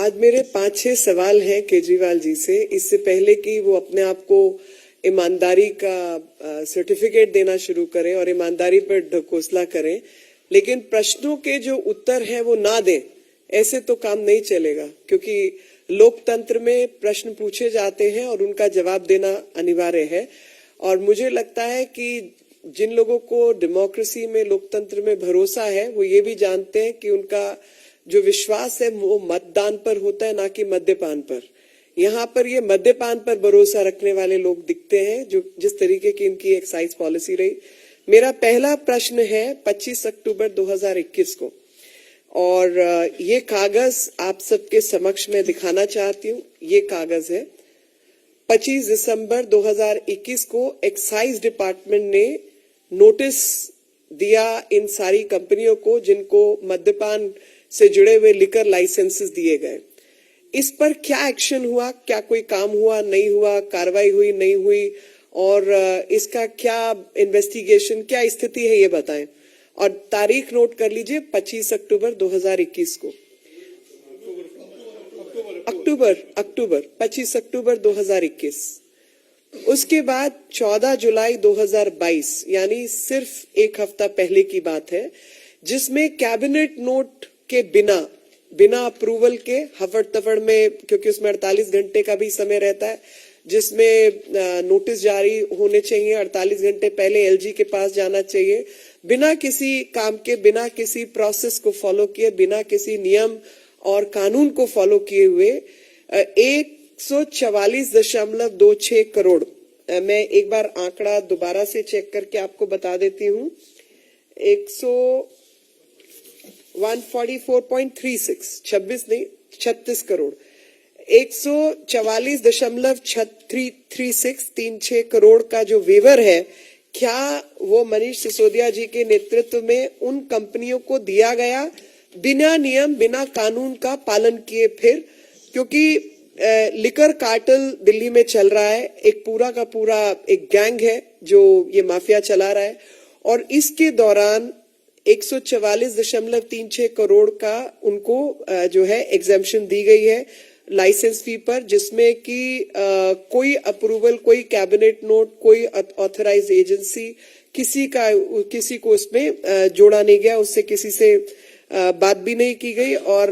आज मेरे 5-6 सवाल हैं केजरीवाल जी से, इससे पहले कि वो अपने आप को ईमानदारी का सर्टिफिकेट देना शुरू करें और ईमानदारी पर ढकोसला करें, लेकिन प्रश्नों के जो उत्तर हैं वो ना दें, ऐसे तो काम नहीं चलेगा। क्योंकि लोकतंत्र में प्रश्न पूछे जाते हैं और उनका जवाब देना अनिवार्य है। और मुझे लगता है कि जिन लोगों को डेमोक्रेसी में, लोकतंत्र में भरोसा है, वो ये भी जानते हैं कि उनका जो विश्वास है वो मतदान पर होता है, ना कि मद्यपान पर। यहाँ पर ये मद्यपान पर भरोसा रखने वाले लोग दिखते हैं, जो जिस तरीके की इनकी एक्साइज पॉलिसी रही। मेरा पहला प्रश्न है 25 अक्टूबर 2021 को, और ये कागज आप सबके समक्ष में दिखाना चाहती हूँ। ये कागज है 25 दिसंबर 2021 को एक्साइज डिपार्टमेंट ने नोटिस दिया इन सारी कंपनियों को जिनको मद्यपान से जुड़े हुए लिकर लाइसेंसेस दिए गए। इस पर क्या एक्शन हुआ, क्या कोई काम हुआ, नहीं हुआ, कार्रवाई हुई, नहीं हुई, और इसका क्या इन्वेस्टिगेशन, क्या स्थिति है, ये बताएं। और तारीख नोट कर लीजिए 25 अक्टूबर 2021 को। अक्टूबर 25 अक्टूबर 2021। उसके बाद 14 जुलाई 2022, यानी सिर्फ एक हफ्ता पहले की बात है, जिसमें कैबिनेट नोट के बिना अप्रूवल के हफड़ तफड़ में, क्योंकि उसमें 48 घंटे का भी समय रहता है, जिसमें नोटिस जारी होने चाहिए, 48 घंटे पहले एलजी के पास जाना चाहिए, बिना किसी काम के, बिना किसी प्रोसेस को फॉलो किए, बिना किसी नियम और कानून को फॉलो किए हुए 144.26 करोड़, मैं एक बार आंकड़ा दोबारा से चेक करके आपको बता देती हूँ, 144.36, 26 नहीं 36 करोड़, 144.3636 करोड़ का जो वेवर है, क्या वो मनीष सिसोदिया जी के नेतृत्व में उन कंपनियों को दिया गया बिना नियम, बिना कानून का पालन किए? फिर क्योंकि लिकर कार्टेल दिल्ली में चल रहा है, एक पूरा का पूरा एक गैंग है जो ये माफिया चला रहा है, और इसके दौरान 144.36 करोड़ का उनको जो है एग्जेम्पशन दी गई है लाइसेंस फी पर, जिसमें कि कोई अप्रूवल, कोई कैबिनेट नोट, कोई ऑथराइज एजेंसी, किसी को उसमें जोड़ा नहीं गया, उससे किसी से बात भी नहीं की गई। और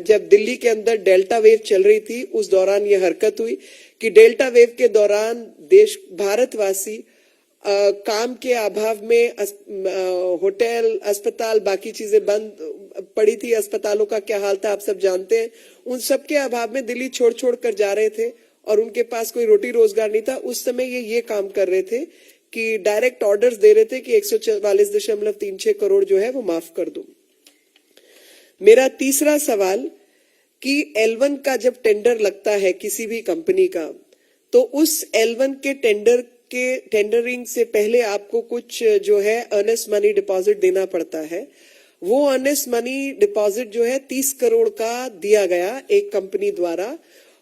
जब दिल्ली के अंदर डेल्टा वेव चल रही थी, उस दौरान ये हरकत हुई कि डेल्टा वेव के दौरान भारतवासी काम के अभाव में होटल, अस्पताल, बाकी चीजें बंद पड़ी थी। अस्पतालों का क्या हाल था आप सब जानते हैं। उन सब के अभाव में दिल्ली छोड़ कर जा रहे थे और उनके पास कोई रोटी रोजगार नहीं था। उस समय ये काम कर रहे थे कि डायरेक्ट ऑर्डर्स दे रहे थे कि 144.36 करोड़ जो है वो माफ कर दो। मेरा तीसरा सवाल कि L1 का जब टेंडर लगता है किसी भी कंपनी का, तो उस L1 के टेंडरिंग से पहले आपको कुछ जो है अर्नेस्ट मनी डिपॉजिट देना पड़ता है। वो अर्नेस्ट मनी डिपॉजिट जो है 30 करोड़ का दिया गया एक कंपनी द्वारा,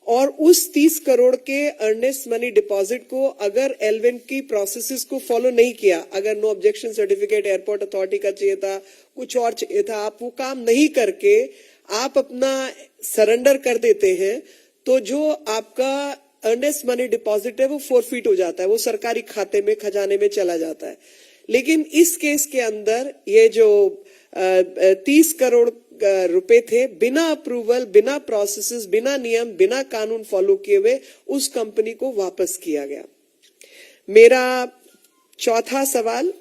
और उस 30 करोड़ के अर्नेस्ट मनी डिपॉजिट को अगर L1 की प्रोसेसेस को फॉलो नहीं किया, अगर no objection certificate airport authority का चाहिए था, कुछ और चाहिए था, आप वो काम नहीं करके आप अपना सरेंडर कर देते हैं, तो जो आपका अर्नेस्ट मनी डिपॉजिट है वो फोरफीट हो जाता है, वो सरकारी खाते में, खजाने में चला जाता है। लेकिन इस केस के अंदर ये जो 30 करोड़ रुपए थे, बिना अप्रूवल, बिना प्रोसेसेस, बिना नियम, बिना कानून फॉलो किए हुए उस कंपनी को वापस किया गया। मेरा चौथा सवाल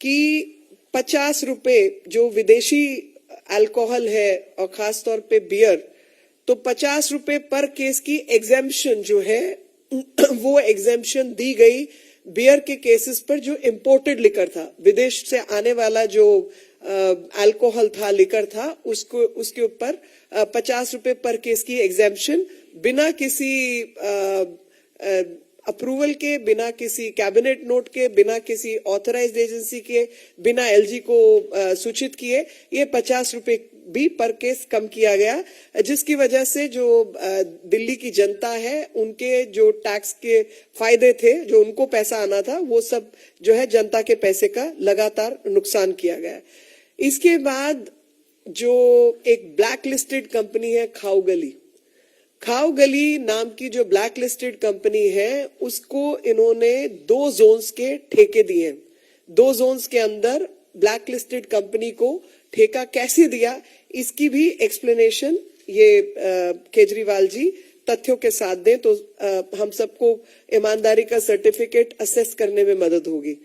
कि 50 रुपए जो विदेशी अल्कोहल है और खासतौर पे बियर, तो 50 रुपए पर केस की एग्जेम्पशन जो है वो एग्जेम्पशन दी गई बियर के केसेस पर जो इंपोर्टेड लिकर था, विदेश से आने वाला जो अल्कोहल था, लिकर था, उसके ऊपर 50 रुपए पर केस की एग्जेम्पशन, बिना किसी अप्रूवल के, बिना किसी कैबिनेट नोट के, बिना किसी ऑथराइज्ड एजेंसी के, बिना एलजी को सूचित किए, ये 50 रुपए भी पर केस कम किया गया, जिसकी वजह से जो दिल्ली की जनता है, उनके जो टैक्स के फायदे थे, जो उनको पैसा आना था, वो सब जो है जनता के पैसे का लगातार नुकसान किया गया। इसके बाद जो एक ब्लैक लिस्टेड कंपनी है खाओगली नाम की जो ब्लैक लिस्टेड कंपनी है, उसको इन्होंने 2 जोन्स के ठेके दिए। 2 जोन्स के अंदर ब्लैक लिस्टेड कंपनी को ठेका कैसे दिया, इसकी भी एक्सप्लेनेशन ये केजरीवाल जी तथ्यों के साथ दें तो हम सबको ईमानदारी का सर्टिफिकेट असेस करने में मदद होगी।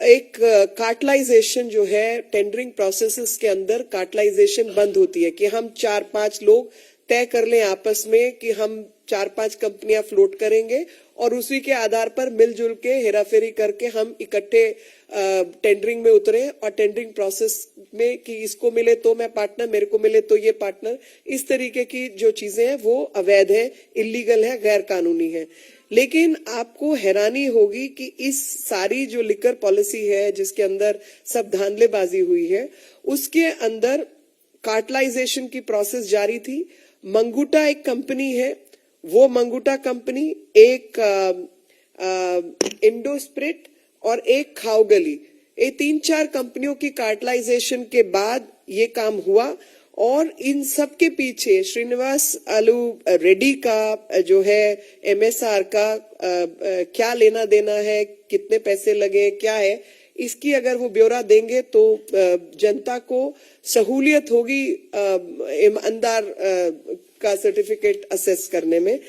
एक कार्टलाइजेशन जो है टेंडरिंग प्रोसेसेस के अंदर कार्टलाइजेशन बंद होती है कि हम 4-5 लोग तय कर लें आपस में कि हम 4-5 कंपनियां फ्लोट करेंगे और उसी के आधार पर मिलजुल के हेराफेरी करके हम इकट्ठे टेंडरिंग में उतरे और टेंडरिंग प्रोसेस में कि इसको मिले तो मैं पार्टनर, मेरे को मिले तो ये पार्टनर, इस तरीके की जो चीजें हैं वो अवैध है, इलीगल है, गैर कानूनी है। लेकिन आपको हैरानी होगी कि इस सारी जो लिकर पॉलिसी है जिसके अंदर सब धांधलेबाजी हुई है, उसके अंदर कार्टलाइजेशन की प्रोसेस जारी थी। मंगूटा एक कंपनी है, वो मंगूटा कंपनी एक इंडोस्प्रिट और एक खाओगली, ये 3-4 कंपनियों की कार्टलाइजेशन के बाद ये काम हुआ और इन सब के पीछे श्रीनिवास आलू रेड्डी का जो है एमएसआर का क्या लेना देना है, कितने पैसे लगे, क्या है, इसकी अगर वो ब्यौरा देंगे तो जनता को सहूलियत होगी ईमानदार का सर्टिफिकेट असेस करने में।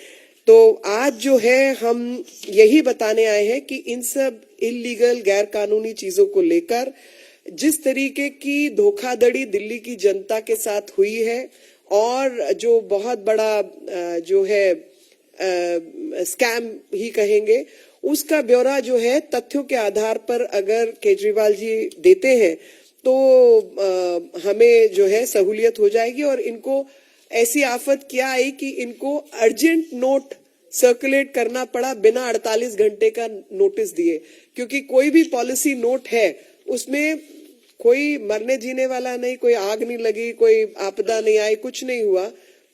तो आज जो है हम यही बताने आए हैं कि इन सब इलीगल गैर कानूनी चीजों को लेकर जिस तरीके की धोखाधड़ी दिल्ली की जनता के साथ हुई है और जो बहुत बड़ा जो है स्कैम ही कहेंगे, उसका ब्यौरा जो है तथ्यों के आधार पर अगर केजरीवाल जी देते हैं तो हमें जो है सहूलियत हो जाएगी और इनको ऐसी आफत क्या आई कि इनको अर्जेंट नोट सर्कुलेट करना पड़ा बिना 48 घंटे का नोटिस दिए, क्योंकि कोई भी पॉलिसी नोट है उसमें कोई मरने जीने वाला नहीं, कोई आग नहीं लगी, कोई आपदा नहीं आई, कुछ नहीं हुआ,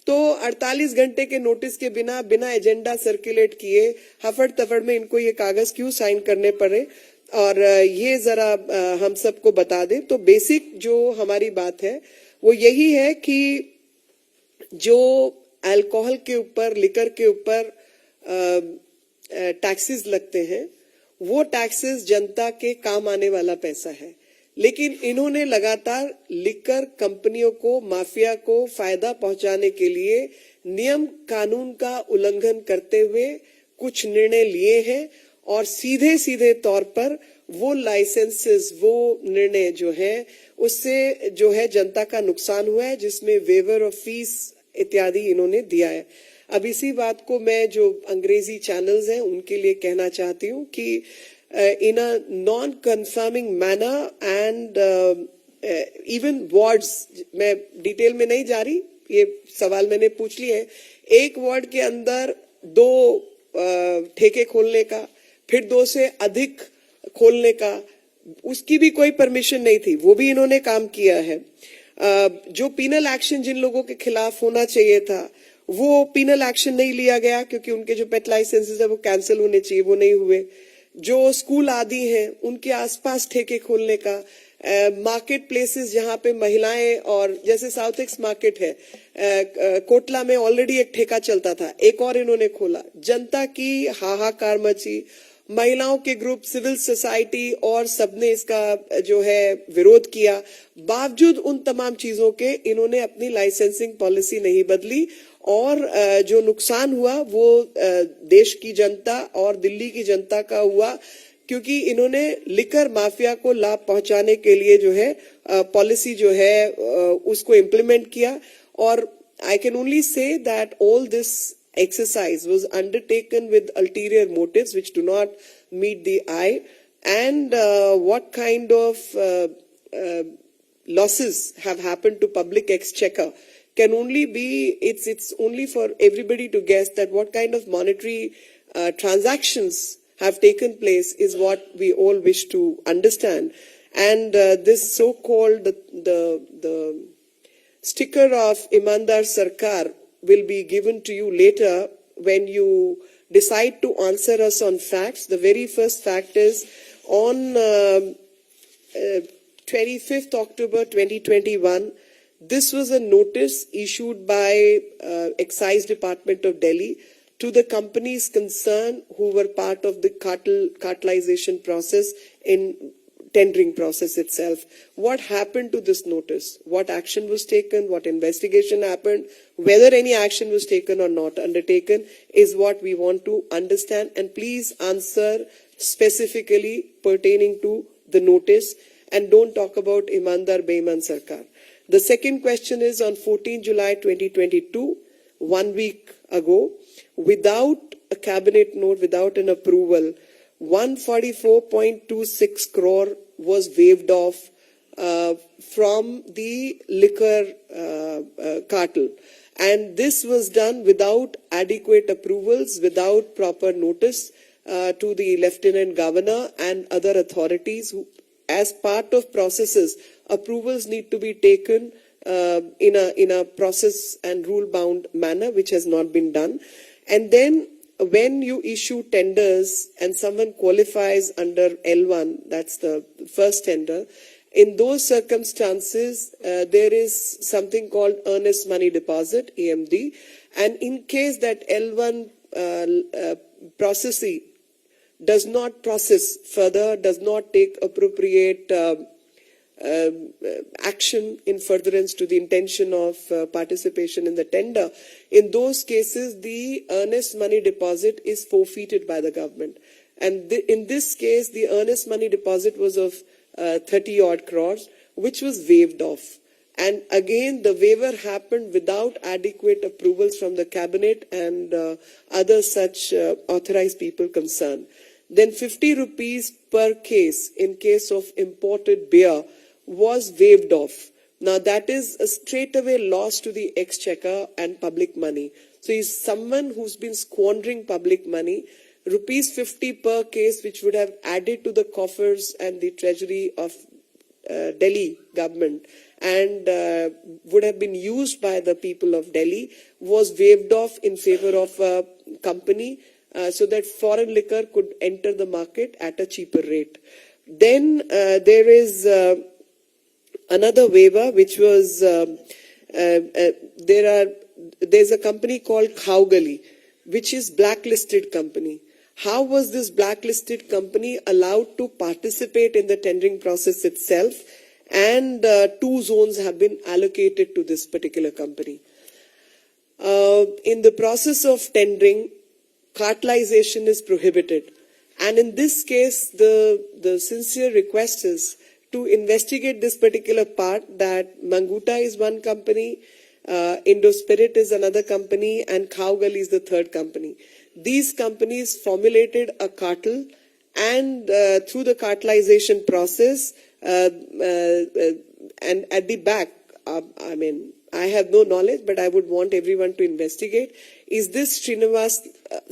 तो 48 घंटे के नोटिस के बिना एजेंडा सर्कुलेट किए हफड़ तफड़ में इनको ये कागज क्यों साइन करने पड़े, और ये जरा हम सबको बता दें। तो बेसिक जो हमारी बात है वो यही है कि जो अल्कोहल के ऊपर, लिकर के ऊपर टैक्सेस लगते हैं, वो टैक्सेस जनता के काम आने वाला पैसा है, लेकिन इन्होंने लगातार लिकर कंपनियों को, माफिया को फायदा पहुंचाने के लिए नियम कानून का उल्लंघन करते हुए कुछ निर्णय लिए हैं और सीधे सीधे तौर पर वो लाइसेंसेस, वो निर्णय जो है उससे जो है जनता का नुकसान हुआ है, जिसमें वेवर ऑफ फीस इत्यादि इन्होंने दिया है। अब इसी बात को मैं जो अंग्रेजी चैनल्स हैं उनके लिए कहना चाहती हूँ कि in a non-confirming manner and even wards, मैं डिटेल में नहीं जा रही, ये सवाल मैंने पूछ लिए है, एक वार्ड के अंदर 2 ठेके खोलने का, फिर 2 से अधिक खोलने का, उसकी भी कोई परमिशन नहीं थी, वो भी इन्होंने काम किया है। जो पीनल एक्शन जिन लोगों के खिलाफ होना चाहिए था वो पीनल एक्शन नहीं लिया गया, क्योंकि उनके जो पेट लाइसेंसेस है वो कैंसिल होने चाहिए, वो नहीं हुए। जो स्कूल आदि हैं उनके आसपास ठेके खोलने का, मार्केट प्लेसेस जहां पे महिलाएं, और जैसे साउथ एक्स मार्केट है, कोटला में ऑलरेडी एक ठेका चलता था, एक और इन्होंने खोला, जनता की हाहाकार मची, महिलाओं के ग्रुप, सिविल सोसाइटी और सबने इसका जो है विरोध किया। बावजूद उन तमाम चीजों के इन्होंने अपनी लाइसेंसिंग पॉलिसी नहीं बदली और जो नुकसान हुआ वो देश की जनता और दिल्ली की जनता का हुआ, क्योंकि इन्होंने लिकर माफिया को लाभ पहुंचाने के लिए जो है पॉलिसी जो है उसको इम्प्लीमेंट किया। और I can only say that all this exercise was undertaken with ulterior motives which do not meet the eye, and what kind of losses have happened to public exchequer can only be, it's only for everybody to guess that what kind of monetary transactions have taken place is what we all wish to understand. And this so-called the sticker of Imandar Sarkar will be given to you later when you decide to answer us on facts. The very first fact is on 25th October 2021, This was a notice issued by Excise Department of Delhi to the companies concerned who were part of the cartelization process in tendering process itself. What happened to this notice? What action was taken? What investigation happened? Whether any action was taken or not undertaken is what we want to understand. And please answer specifically pertaining to the notice and don't talk about Imandar Beiman Sarkar. The second question is on 14 July 2022, 1 week ago, without a cabinet note, without an approval, 144.26 crore was waived off from the liquor cartel. And this was done without adequate approvals, without proper notice to the Lieutenant Governor and other authorities who, as part of processes, approvals need to be taken in a process and rule-bound manner, which has not been done. And then when you issue tenders and someone qualifies under L1, that's the first tender, in those circumstances, there is something called earnest money deposit, EMD, and in case that L1 processee does not process further, does not take appropriate action in furtherance to the intention of participation in the tender, in those cases, the earnest money deposit is forfeited by the government. And in this case, the earnest money deposit was of 30 odd crores, which was waived off. And again, the waiver happened without adequate approvals from the cabinet and other such authorized people concerned. Then 50 rupees per case in case of imported beer was waived off. Now that is a straightaway loss to the exchequer and public money. So he's someone who's been squandering public money. Rupees 50 per case, which would have added to the coffers and the treasury of Delhi government and would have been used by the people of Delhi, was waived off in favor of a company so that foreign liquor could enter the market at a cheaper rate. Then there is another waiver, which was there's a company called Khaugali, which is blacklisted company. How was this blacklisted company allowed to participate in the tendering process itself? And 2 zones have been allocated to this particular company. In the process of tendering, cartelization is prohibited. And in this case, the sincere request is to investigate this particular part, that Manguta is one company, Indospirit is another company, and Khaugali is the third company. These companies formulated a cartel, and through the cartelization process, and at the back, I have no knowledge, but I would want everyone to investigate. Is this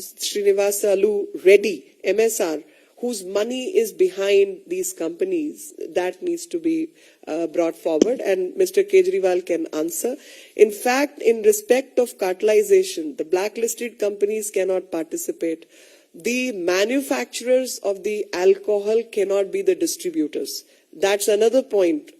Srinivasalu Reddy, MSR, whose money is behind these companies? That needs to be brought forward, and Mr. Kejriwal can answer. In fact, in respect of cartelization, the blacklisted companies cannot participate. The manufacturers of the alcohol cannot be the distributors. That's another point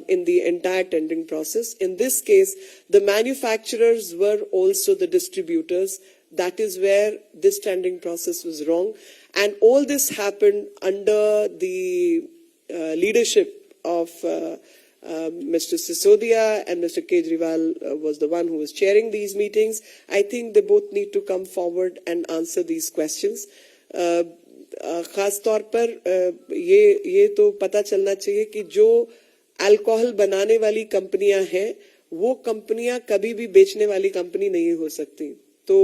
in the entire tendering process. In this case, the manufacturers were also the distributors. That is where this tendering process was wrong. And all this happened under the leadership of Mr. Sisodia, and Mr. Kejriwal was the one who was chairing these meetings. I think they both need to come forward and answer these questions. खास तौर पर ये तो पता चलना चाहिए कि जो अल्कोहल बनाने वाली कंपनियां हैं, वो कंपनियां कभी भी बेचने वाली कंपनी नहीं हो सकती. तो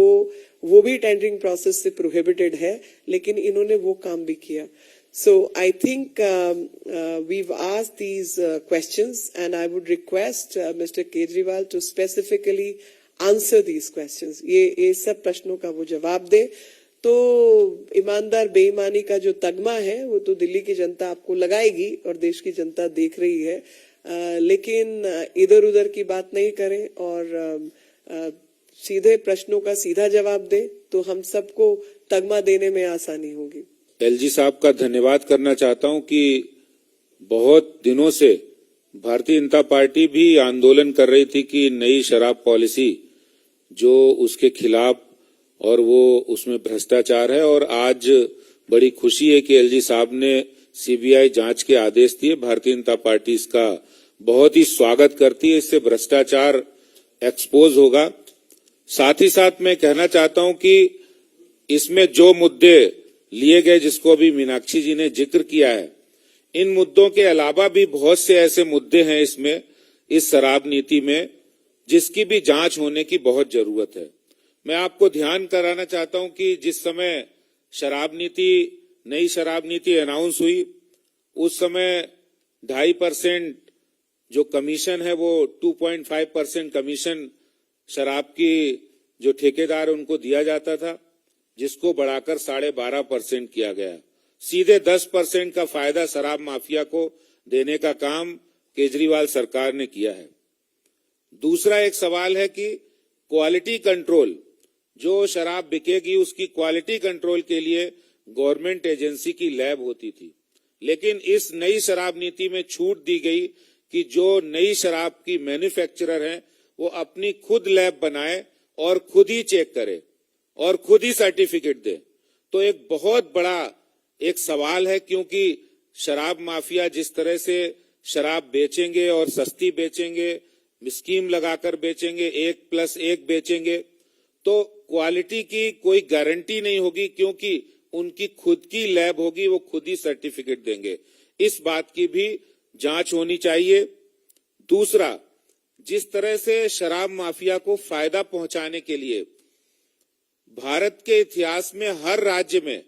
वो भी टेंडरिंग प्रोसेस से प्रोहिबिटेड है, लेकिन इन्होंने वो काम भी किया. So I think we've asked these questions, and I would request Mr. Kejriwal to specifically answer these questions. ये सब प्रश्नों का वो जवाब दे. तो ईमानदार बेईमानी का जो तगमा है, वो तो दिल्ली की जनता आपको लगाएगी और देश की जनता देख रही है. लेकिन इधर उधर की बात नहीं करें और सीधे प्रश्नों का सीधा जवाब दे, तो हम सबको तगमा देने में आसानी होगी. एलजी साहब का धन्यवाद करना चाहता हूं कि बहुत दिनों से भारतीय जनता पार्टी भी आंदोलन कर रही थी कि नई शराब पॉलिसी जो उसके खिलाफ और वो उसमें भ्रष्टाचार है। और आज बड़ी खुशी है कि एलजी साहब ने सीबीआई जांच के आदेश दिए। भारतीय जनता पार्टी इसका बहुत ही स्वागत करती है। इससे भ्रष्टाचार एक्सपोज होगा। साथ ही साथ मैं कहना चाहता हूं कि इसमें जो मुद्दे लिए गए, जिसको अभी मीनाक्षी जी ने जिक्र किया है, इन मुद्दों के अलावा भी बहुत से ऐसे मुद्दे हैं इसमें, इस शराब नीति में, जिसकी भी जांच होने की बहुत जरूरत है। मैं आपको ध्यान कराना चाहता हूं कि जिस समय नई शराब नीति अनाउंस हुई, उस समय 2.5% जो कमीशन है वो 2.5% कमीशन शराब की जो ठेकेदार उनको दिया जाता था, जिसको बढ़ाकर 12.5% किया गया। सीधे 10% का फायदा शराब माफिया को देने का काम केजरीवाल सरकार ने किया है। दूसरा एक सवाल है कि क्वालिटी कंट्रोल, जो शराब बिकेगी उसकी क्वालिटी कंट्रोल के लिए गवर्नमेंट एजेंसी की लैब होती थी, लेकिन इस नई शराब नीति में छूट दी गई कि जो नई शराब की मैन्युफैक्चरर हैं वो अपनी खुद लैब बनाए और खुद ही चेक करे और खुद ही सर्टिफिकेट दे। तो एक बहुत बड़ा एक सवाल है, क्योंकि शराब माफिया जिस तरह से शराब बेचेंगे और सस्ती बेचेंगे, स्कीम लगाकर बेचेंगे, 1+1 बेचेंगे, तो क्वालिटी की कोई गारंटी नहीं होगी, क्योंकि उनकी खुद की लैब होगी, वो खुद ही सर्टिफिकेट देंगे। इस बात की भी जांच होनी चाहिए। दूसरा, जिस तरह से शराब माफिया को फायदा पहुंचाने के लिए भारत के इतिहास में हर राज्य में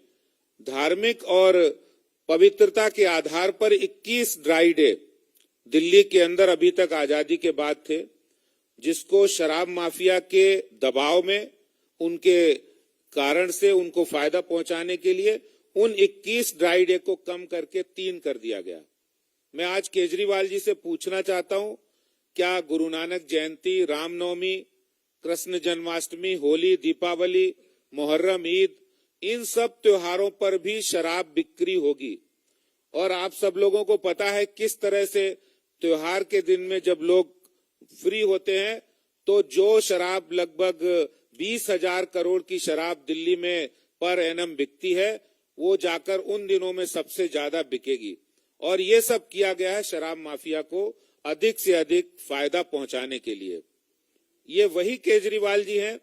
धार्मिक और पवित्रता के आधार पर 21 ड्राई डे दिल्ली के अंदर अभी तक आजादी के बाद थे, जिसको शराब माफिया के दबाव में, उनके कारण से उनको फायदा पहुंचाने के लिए उन 21 ड्राई डे को कम करके 3 कर दिया गया। मैं आज केजरीवाल जी से पूछना चाहता हूं, क्या गुरु नानक जयंती, रामनवमी, कृष्ण जन्माष्टमी, होली, दीपावली, मुहर्रम, ईद, इन सब त्योहारों पर भी शराब बिक्री होगी? और आप सब लोगों को पता है किस तरह से त्योहार के दिन में जब लोग फ्री होते हैं तो जो शराब लगभग 20,000 करोड़ की शराब दिल्ली में पर एनम बिकती है, वो जाकर उन दिनों में सबसे ज्यादा बिकेगी। और ये सब किया गया है शराब माफिया को अधिक से अधिक फायदा पहुंचाने के लिए। ये वही केजरीवाल जी हैं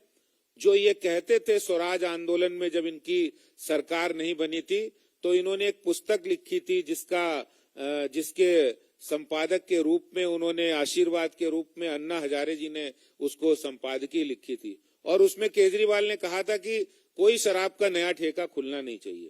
जो ये कहते थे स्वराज आंदोलन में, जब इनकी सरकार नहीं बनी थी, तो इन्होंने एक पुस्तक लिखी थी जिसके संपादक के रूप में उन्होंने, आशीर्वाद के रूप में अन्ना हजारे जी ने उसको संपादकीय लिखी थी। और उसमें केजरीवाल ने कहा था कि कोई शराब का नया ठेका खुलना नहीं चाहिए,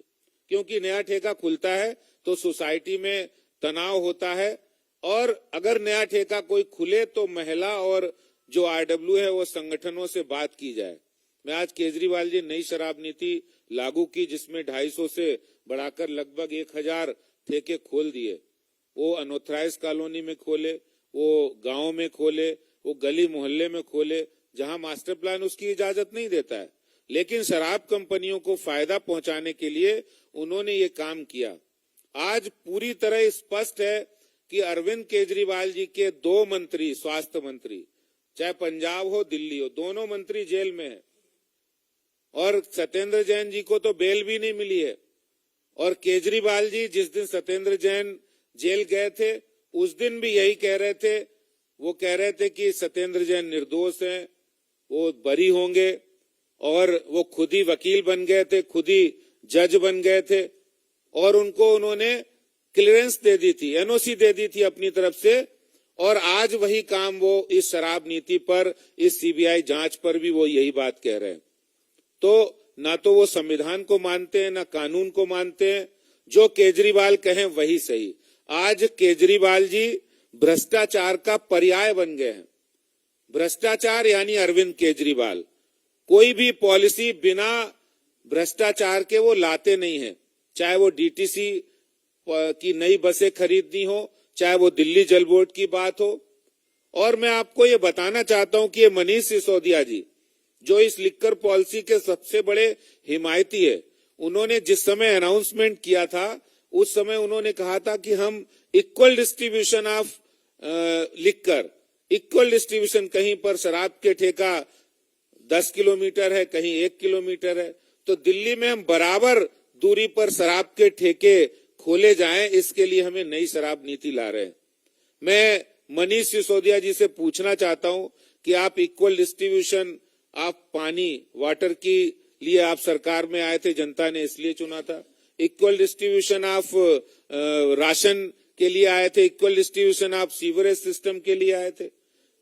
क्योंकि नया ठेका खुलता है तो सोसाइटी में तनाव होता है, और अगर नया ठेका कोई खुले तो महिला और जो आरडब्ल्यू है वो संगठनों से बात की जाए। मैं आज केजरीवाल जी नई शराब नीति लागू की, जिसमें 250 से बढ़ाकर लगभग 1000 ठेके खोल दिए। वो अनऑथराइज कॉलोनी में खोले, वो गांव में खोले, वो गली मोहल्ले में खोले, जहां मास्टर प्लान उसकी इजाजत नहीं देता है, लेकिन शराब कंपनियों को फायदा पहुंचाने के लिए उन्होंने ये काम किया। आज पूरी तरह स्पष्ट है कि अरविंद केजरीवाल जी के 2 मंत्री, स्वास्थ्य मंत्री, चाहे पंजाब हो दिल्ली हो, दोनों मंत्री जेल में है, और सत्येंद्र जैन जी को तो बेल भी नहीं मिली है। और केजरीवाल जी जिस दिन सत्येंद्र जैन जेल गए थे, उस दिन भी यही कह रहे थे, वो कह रहे थे कि सत्येंद्र जैन निर्दोष हैं, वो बरी होंगे, और वो खुद ही वकील बन गए थे, खुद ही जज बन गए थे, और उनको उन्होंने क्लियरेंस दे दी थी, एनओसी दे दी थी अपनी तरफ से। और आज वही काम वो इस शराब नीति पर, इस सीबीआई जांच पर भी वो यही बात कह रहे हैं। तो ना तो वो संविधान को मानते हैं, ना कानून को मानते हैं। जो केजरीवाल कहें वही सही। आज केजरीवाल जी भ्रष्टाचार का पर्याय बन गए हैं। भ्रष्टाचार यानी अरविंद केजरीवाल कोई भी पॉलिसी बिना भ्रष्टाचार के वो लाते नहीं है, चाहे वो डीटीसी की नई बसें खरीदनी हो, चाहे वो दिल्ली जल बोर्ड की बात हो। और मैं आपको ये बताना चाहता हूं कि ये मनीष सिसोदिया जी, जो इस लिक्कर पॉलिसी के सबसे बड़े हिमायती है, उन्होंने जिस समय अनाउंसमेंट किया था, उस समय उन्होंने कहा था कि हम इक्वल डिस्ट्रीब्यूशन ऑफ लिखकर इक्वल डिस्ट्रीब्यूशन, कहीं पर शराब के ठेका 10 किलोमीटर है, कहीं 1 किलोमीटर है, तो दिल्ली में हम बराबर दूरी पर शराब के ठेके खोले जाएं, इसके लिए हमें नई शराब नीति ला रहे हैं। मैं मनीष सिसोदिया जी से पूछना चाहता हूं कि आप इक्वल डिस्ट्रीब्यूशन, आप पानी, वाटर की लिए आप सरकार में आए थे, जनता ने इसलिए चुना था। इक्वल डिस्ट्रीब्यूशन आप राशन के लिए आए थे, इक्वल डिस्ट्रीब्यूशन आप सीवरेज सिस्टम के लिए आए थे।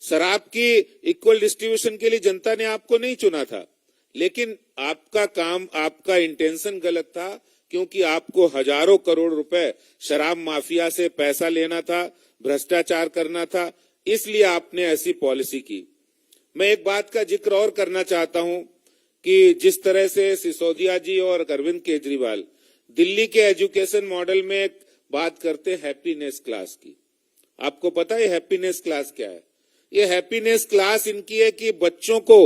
शराब की इक्वल डिस्ट्रीब्यूशन के लिए जनता ने आपको नहीं चुना था, लेकिन आपका काम, आपका इंटेंशन गलत था, क्योंकि आपको हजारों करोड़ रुपए शराब माफिया से पैसा लेना था, भ्रष्टाचार करना था, इसलिए आपने ऐसी पॉलिसी की। मैं एक बात का जिक्र और करना चाहता हूं कि जिस तरह से सिसोदिया जी और अरविंद केजरीवाल दिल्ली के एजुकेशन मॉडल में एक बात करते हैं हैप्पीनेस क्लास की। आपको पता है हैप्पीनेस क्लास क्या है? ये हैप्पीनेस क्लास इनकी है कि बच्चों को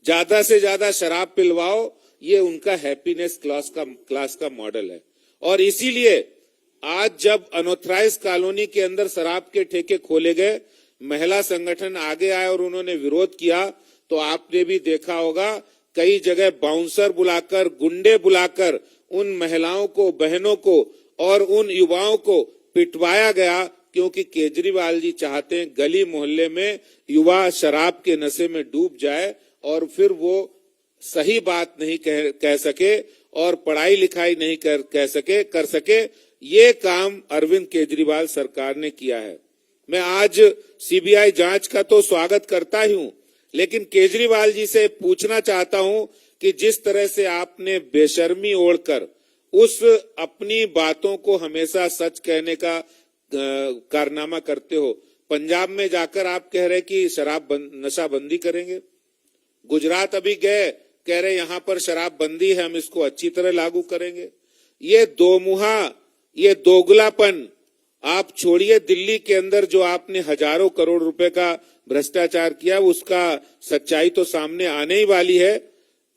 ज्यादा से ज्यादा शराब पिलवाओ, ये उनका हैप्पीनेस क्लास का मॉडल है। और इसीलिए आज जब अनऑथराइज कॉलोनी के अंदर शराब के ठेके खोले गए, महिला संगठन आगे आए और उन्होंने विरोध किया, तो आपने भी देखा होगा कई जगह बाउंसर बुलाकर, गुंडे बुलाकर उन महिलाओं को, बहनों को और उन युवाओं को पिटवाया गया, क्योंकि केजरीवाल जी चाहते हैं गली मोहल्ले में युवा शराब के नशे में डूब जाए और फिर वो सही बात नहीं कह सके और पढ़ाई लिखाई नहीं कर सके। ये काम अरविंद केजरीवाल सरकार ने किया है। मैं आज सीबीआई जांच का तो स्वागत करता ही हूं, लेकिन केजरीवाल जी से पूछना चाहता हूं कि जिस तरह से आपने बेशर्मी ओढ़कर उस अपनी बातों को हमेशा सच कहने का कारनामा करते हो, पंजाब में जाकर आप कह रहे कि शराब नशा बंदी करेंगे, गुजरात अभी गए, कह रहे यहां पर शराब बंदी है, हम इसको अच्छी तरह लागू करेंगे। ये दोमुहा, ये दोगलापन आप छोड़िए। दिल्ली के अंदर जो आपने हजारों करोड़ रुपए का भ्रष्टाचार किया, उसका सच्चाई तो सामने आने ही वाली है।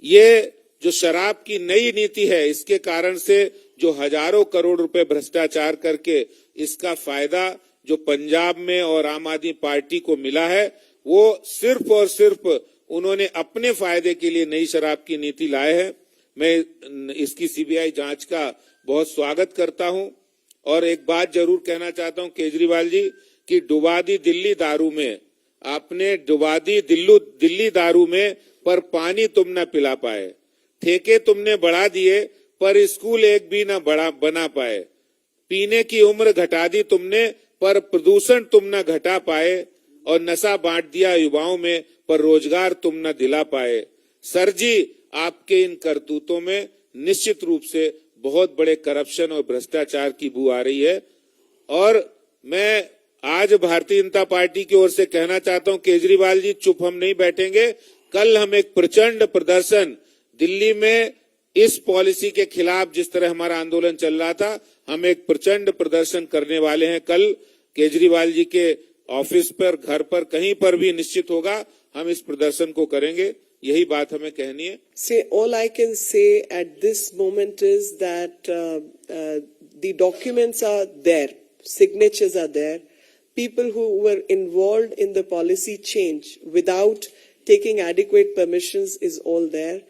ये जो शराब की नई नीति है, इसके कारण से जो हजारों करोड़ रुपए भ्रष्टाचार करके इसका फायदा जो पंजाब में और आम आदमी पार्टी को मिला है, वो सिर्फ और सिर्फ उन्होंने अपने फायदे के लिए नई शराब की नीति लाए हैं। मैं इसकी सीबीआई जांच का बहुत स्वागत करता हूं और एक बात जरूर कहना चाहता हूं केजरीवाल जी कि डुबा दी दिल्ली दारू में, आपने डुबा दी दिल्ली दारू में, पर पानी तुम न पिला पाए। ठेके तुमने बढ़ा दिए, पर स्कूल एक भी न बना पाए। पीने की उम्र घटा दी तुमने, पर प्रदूषण तुम न घटा पाए। और नशा बांट दिया युवाओं में, पर रोजगार तुम न दिला पाए। सर जी, आपके इन करतूतों में निश्चित रूप से बहुत बड़े करप्शन और भ्रष्टाचार की बू आ रही है। और मैं आज भारतीय जनता पार्टी की ओर से कहना चाहता हूं, केजरीवाल जी चुप हम नहीं बैठेंगे। कल हम एक प्रचंड प्रदर्शन दिल्ली में इस पॉलिसी के खिलाफ, जिस तरह हमारा आंदोलन चल रहा था, हम एक प्रचंड प्रदर्शन करने वाले हैं। कल केजरीवाल जी के ऑफिस पर, घर पर, कहीं पर भी निश्चित होगा, हम इस प्रदर्शन को करेंगे। यही बात हमें कहनी है। Say all I can say at this moment is that the documents are there, signatures are there. People who were involved in the policy change without taking adequate permissions is all there.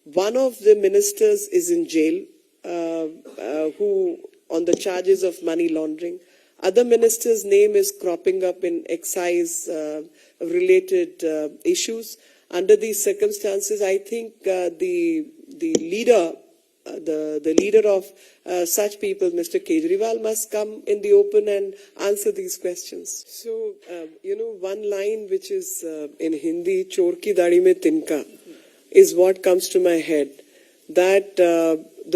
One of the ministers is in jail, who on the charges of money laundering. Other minister's name is cropping up in excise related issues. Under these circumstances, I think the leader of such people, Mr. Kejriwal, must come in the open and answer these questions. So, one line which is in Hindi, "Chor ki dadi mein tinka," is what comes to my head. That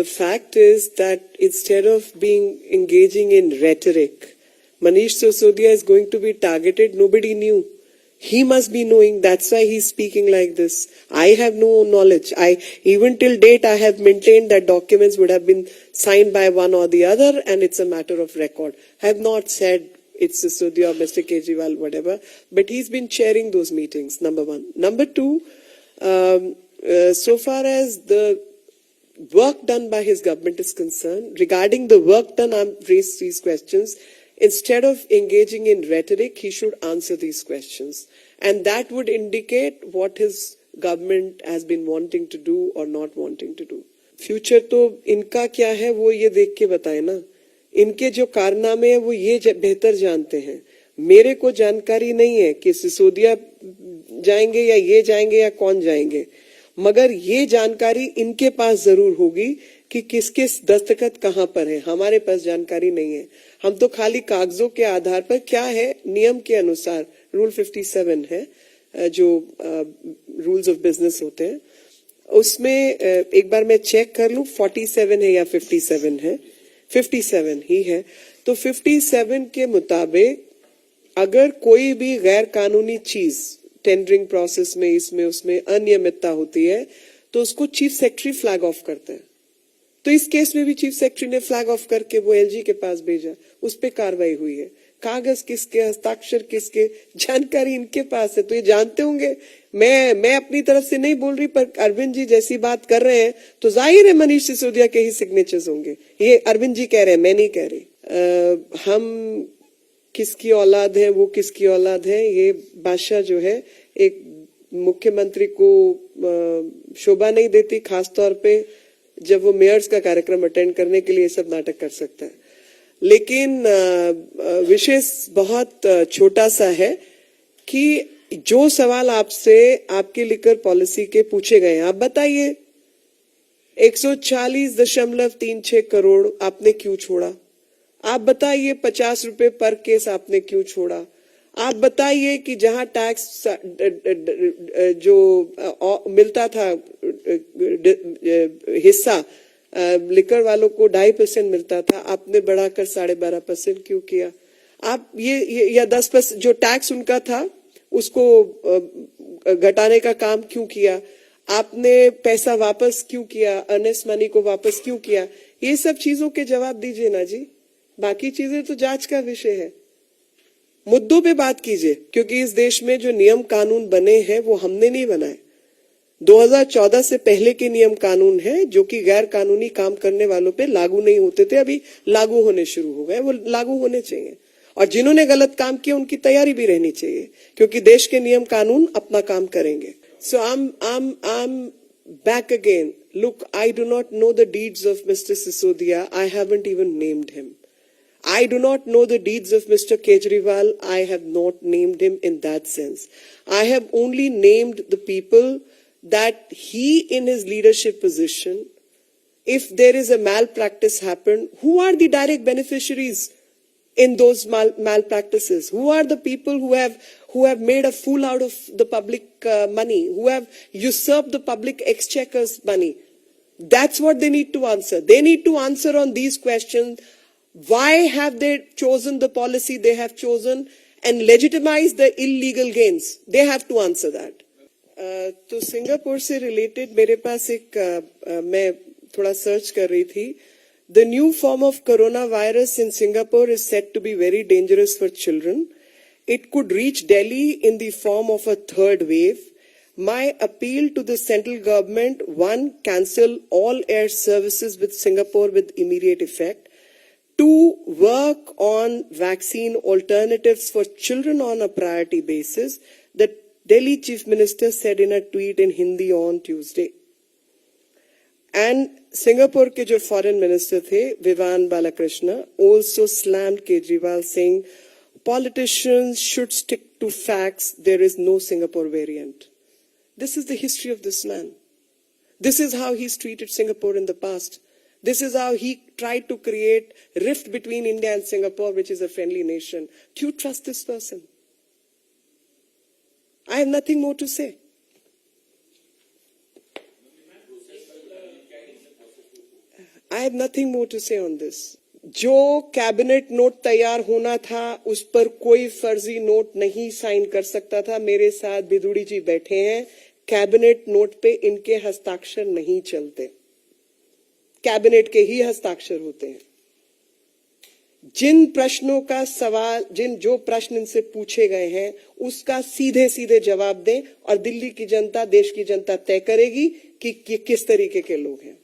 the fact is that instead of engaging in rhetoric, Manish Sisodia is going to be targeted. Nobody knew. He must be knowing. That's why he's speaking like this. I have no knowledge. Even till date, I have maintained that documents would have been signed by one or the other, and it's a matter of record. I have not said it's Sisodia or Mr. Kejriwal, whatever, but he's been chairing those meetings, number one. Number two, so far as the work done by his government is concerned, regarding the work done, I've raised these questions. Instead of engaging in rhetoric, he should answer these questions. And that would indicate what his government has been wanting to do or not wanting to do. Future तो इनका क्या है वो ये देख के बताए ना. इनके जो कारनामे हैं वो ये बेहतर जानते हैं. मेरे को जानकारी नहीं है कि सिसोदिया जाएंगे या ये जाएंगे या कौन जाएंगे, मगर ये जानकारी इनके पास जरूर होगी कि किसके दस्तखत कहां पर है. हमारे पास जानकारी नहीं है. हम तो खाली कागजों के आधार पर क्या है नियम के अनुसार रूल 57 है जो रूल्स ऑफ बिजनेस होते हैं, उसमें एक बार मैं चेक कर लूं 47 है या 57 है. 57 ही है. तो 57 के मुताबिक अगर कोई भी गैर कानूनी चीज टेंडरिंग प्रोसेस में इसमें उसमें अनियमितता होती है तो उसको चीफ सेक्रेटरी फ्लैग ऑफ करते हैं. तो इस केस में भी चीफ सेक्रेटरी ने फ्लैग ऑफ करके वो एलजी के पास भेजा, उस पर कार्रवाई हुई है. कागज किसके, हस्ताक्षर किसके, जानकारी इनके पास है. तो ये जानते होंगे. मैं अपनी तरफ से नहीं बोल रही, पर अरविंद जी जैसी बात कर रहे हैं तो जाहिर है मनीष सिसोदिया के ही सिग्नेचर्स होंगे. ये अरविंद जी कह रहे हैं, मैं नहीं कह रही. हम किसकी औलाद है, वो किसकी औलाद है, ये बादशाह जो है एक मुख्यमंत्री को शोभा नहीं देती, खासतौर पे जब वो मेयर्स का कार्यक्रम अटेंड करने के लिए सब नाटक कर सकता है. लेकिन विशेष बहुत छोटा सा है कि जो सवाल आपसे आपके लिकर पॉलिसी के पूछे गए हैं, आप बताइए 140.36 करोड़ आपने क्यों छोड़ा. आप बताइए 50 रुपए पर केस आपने क्यों छोड़ा. आप बताइए कि जहां टैक्स जो मिलता था हिस्सा लिकर वालों को 2.5% मिलता था, आपने बढ़ाकर 12.5% क्यों किया. आप ये या 10% जो टैक्स उनका था उसको घटाने का काम क्यों किया. आपने पैसा वापस क्यों किया, अर्नेस्ट मनी को वापस क्यों किया. ये सब चीजों के जवाब दीजिए ना जी. बाकी चीजें तो जांच का विषय है. मुद्दों पे बात कीजिए, क्योंकि इस देश में जो नियम कानून बने हैं वो हमने नहीं बनाए. 2014 से पहले के नियम कानून है जो कि गैर कानूनी काम करने वालों पे लागू नहीं होते थे, अभी लागू होने शुरू हो गए. वो लागू होने चाहिए. और जिन्होंने गलत काम किया उनकी तैयारी भी रहनी चाहिए, क्योंकि देश के नियम कानून अपना काम करेंगे. सो I'm back again. Look, I do not know the deeds of Mr. Sisodia. I haven't even named him. I do not know the deeds of Mr. Kejriwal. I have not named him in that sense. I have only named the people that he in his leadership position, if there is a malpractice happen, who are the direct beneficiaries in those malpractices? Who are the people who have made a fool out of the public money, who have usurped the public exchequer's money? That's what they need to answer. They need to answer on these questions. Why have they chosen the policy they have chosen and legitimize the illegal gains? They have to answer that. तो Singapore से related मेरे पास एक मैं थोड़ा search कर रही थी. The new form of coronavirus in Singapore is said to be very dangerous for children. It could reach Delhi in the form of a third wave. My appeal to the central government: 1, cancel all air services with Singapore with immediate effect. 2, work on vaccine alternatives for children on a priority basis. The Delhi Chief Minister said in a tweet in Hindi on Tuesday. And Singapore के जो foreign minister थे Vivian Balakrishnan also slammed Kejriwal, saying politicians should stick to facts. There is no Singapore variant. This is the history of this man. This is how he's treated Singapore in the past. This is how he tried to create rift between India and Singapore, which is a friendly nation. Do you trust this person? I have nothing more to say. I have nothing more to say on this. जो cabinet note तैयार होना था उस पर कोई फर्जी note नहीं sign कर सकता था. मेरे साथ बिदुड़ी जी बैठे हैं. कैबिनेट नोट पे इनके हस्ताक्षर नहीं चलते. कैबिनेट के ही हस्ताक्षर होते हैं. जिन प्रश्नों का सवाल जो प्रश्न इनसे पूछे गए हैं उसका सीधे सीधे जवाब दें और दिल्ली की जनता, देश की जनता तय करेगी कि किस तरीके के लोग हैं.